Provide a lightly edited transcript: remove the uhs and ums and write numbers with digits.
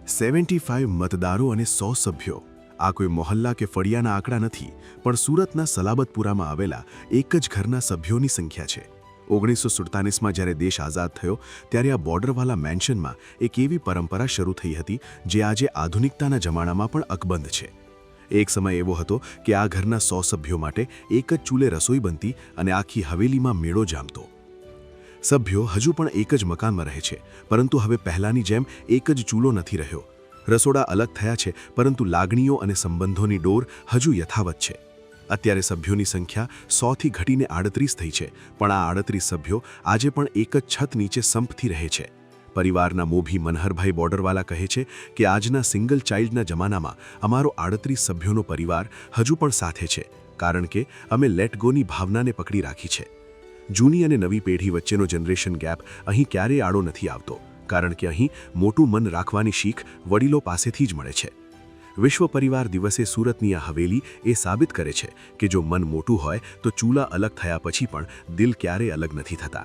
75 મતદારો અને 100 સભ્યો આ કોઈ મોહલ્લા કે ફળિયાના આંકડા નથી, પણ સુરતના સલાબતપુરામાં આવેલા એક જ ઘરના સભ્યોની સંખ્યા છે. 1947માં જ્યારે દેશ આઝાદ થયો ત્યારે આ બોર્ડરવાલા મેન્શનમાં એક એવી પરંપરા શરૂ થઈ હતી જે આજે આધુનિકતાના જમાનામાં પણ અકબંધ છે. એક સમય એવો હતો કે આ ઘરના 100 સભ્યો માટે એક જ ચૂલે રસોઈ બનતી અને આખી હવેલીમાં મેળો જામતો. સભ્યો હજુ પણ એક જ મકાનમાં રહે છે, પરંતુ હવે પહેલાની જેમ એક જ ચૂલો નથી રહ્યો. રસોડા અલગ થયા છે, પરંતુ લાગણીઓ અને સંબંધોની ડોર હજુ યથાવત છે. અત્યારે સભ્યોની સંખ્યા 100થી ઘટીને 38 થઈ છે, પણ આ 38 સભ્યો આજે પણ એક જ છત નીચે સંપથી રહે છે. પરિવારના મોભી મનહરભાઈ બોર્ડરવાલા કહે છે કે આજના સિંગલ ચાઇલ્ડના જમાનામાં અમારો 38 સભ્યોનો પરિવાર હજુ પણ સાથે છે, કારણ કે અમે લેટ ગોની ભાવનાને પકડી રાખી છે. જૂની અને નવી પેઢી વચ્ચેનો જનરેશન ગેપ અહીં ક્યારેય આડો નથી આવતો, કારણ કે અહીં મોટું મન રાખવાની શીખ વડીલો પાસેથી જ મળે છે. વિશ્વ પરિવાર દિવસે સુરતની આ હવેલી એ સાબિત કરે છે કે જો મન મોટું હોય તો ચૂલા અલગ થયા પછી પણ દિલ ક્યારેય અલગ નથી થતા.